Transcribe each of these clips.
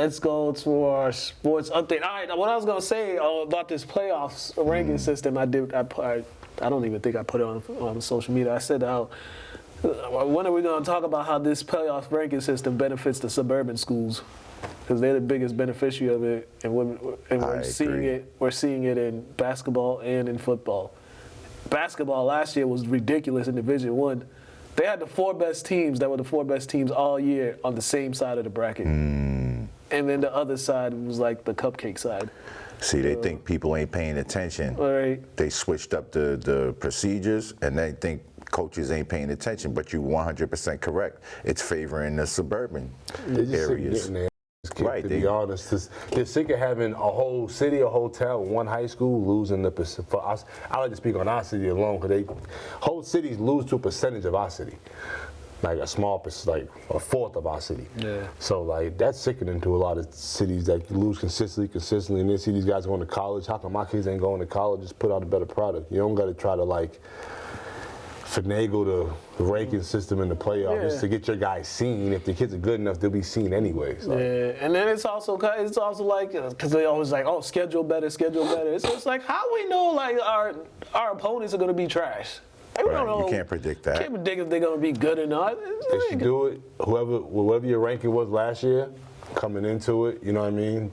let's go to our sports update. All right, what I was gonna say about this playoffs ranking system, I don't even think I put it on social media. I said how. When are we going to talk about how this playoff ranking system benefits the suburban schools? Because they're the biggest beneficiary of it, and we're seeing it. We're seeing it in basketball and in football. Basketball last year was ridiculous in Division I. They had the 4 best teams that were the 4 best teams all year on the same side of the bracket, and then the other side was like the cupcake side. See, they think people ain't paying attention. Right. They switched up the procedures, and they think coaches ain't paying attention, but you're 100% correct. It's favoring the suburban areas. Right, to be honest, they're sick of having a whole city, a hotel, one high school losing the percent. For us, I like to speak on our city alone because whole cities lose to a percentage of our city, like a small percent, like a fourth of our city. Yeah. So like that's sickening to a lot of cities that lose consistently, and then see these guys going to college. How come my kids ain't going to college? Just put out a better product. You don't got to try to like finagle the ranking system in the playoffs just to get your guys seen. If the kids are good enough, they'll be seen anyway. So. Yeah, and then it's also like, because they always like, oh, schedule better. It's just like, how we know like our opponents are going to be trash? Like, we don't know. You can't predict that. Can't predict if they're going to be good or not. They should do it. Whoever your ranking was last year, coming into it, you know what I mean?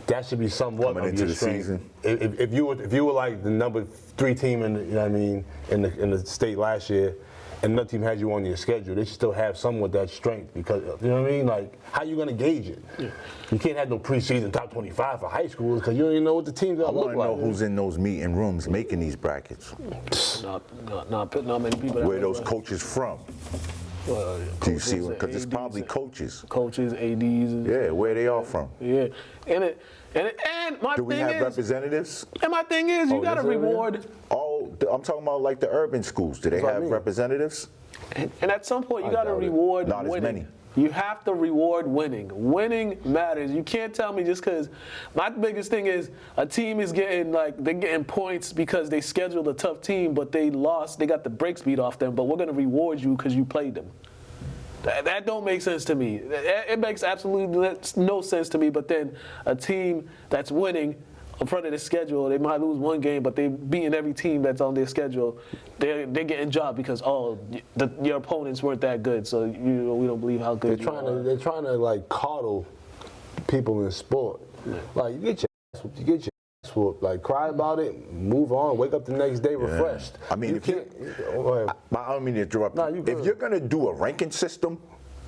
That should be somewhat coming into the season. If you were like the number 3 team in the, you know what I mean, in the state last year, and another team had you on your schedule, they should still have somewhat that strength because you know what I mean. Like, how you gonna gauge it? Yeah. You can't have no preseason top 25 for high school because you don't even know what the team's gonna look like. I want to know who's in those meeting rooms making these brackets. Not many people. Where those coaches from? Do you see? Because it's probably coaches, ADs. Yeah, where they all from? Yeah, and my do we thing have is, representatives? And my thing is, you got to reward. I'm talking about like the urban schools. Do they have representatives? And at some point, you got to reward not winning. as many. You have to reward winning. Winning matters. You can't tell me just because my biggest thing is a team is they're getting points because they scheduled a tough team, but they lost. They got the brakes beat off them, but we're going to reward you because you played them. That don't make sense to me. It makes absolutely no sense to me, but then a team that's winning in front of the schedule, they might lose one game, but they're beating every team that's on their schedule. They're getting job because your opponents weren't that good, so we don't believe how good they're trying to like coddle people in sport. Yeah. Like you get your ass whooped, like cry about it, move on, wake up the next day refreshed. I mean, I don't mean to interrupt. No, if you're gonna do a ranking system,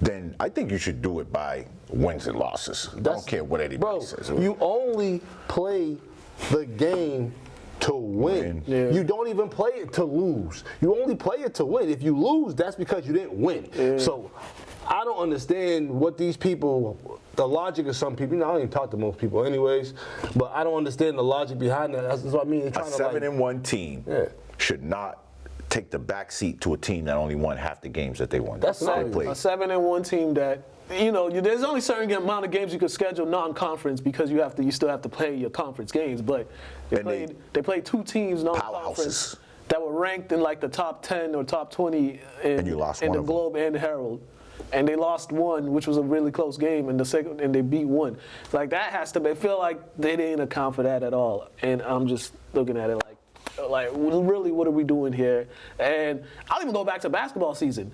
then I think you should do it by wins and losses. I don't care what anybody says. You only play the game to win. Yeah. You don't even play it to lose. You only play it to win. If you lose, that's because you didn't win. Yeah. So I don't understand what these people, the logic of some people, I don't even talk to most people anyways, but I don't understand the logic behind that. That's what I mean. A 7-1 team should not take the back seat to a team that only won half the games that they won. That's a 7-1 team that, there's only a certain amount of games you could schedule non-conference because you still have to play your conference games. But they played 2 teams non-conference that were ranked in like the top 10 or top 20 in the Globe and the Herald. And they lost one, which was a really close game, and they beat one. Like that has to be. I feel like they didn't account for that at all. And I'm just looking at it like really, what are we doing here? And I'll even go back to basketball season.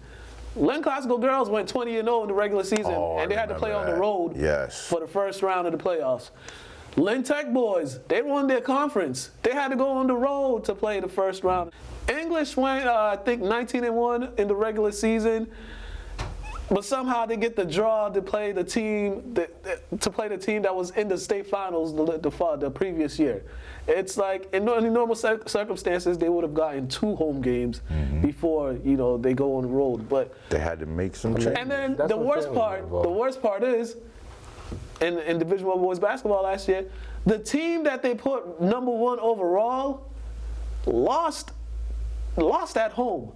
Lynn Classical girls went 20-0 in the regular season, and they had to play on the road for the first round of the playoffs. Lynn Tech boys, they won their conference. They had to go on the road to play the first round. English went, I think, 19-1 in the regular season. But somehow they get the draw to play the team that was in the state finals the previous year. It's like in normal circumstances they would have gotten 2 home games before they go on the road. But they had to make some changes. And then the worst part is in Division I boys basketball last year, the team that they put number 1 overall lost at home.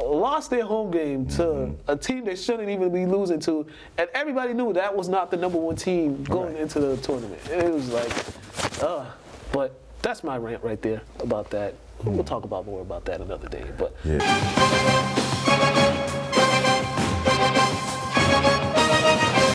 Lost their home game to a team they shouldn't even be losing to, and everybody knew that was not the number 1 team going into the tournament. It was like, but that's my rant right there about that. We'll talk about more about that another day. But. Yeah.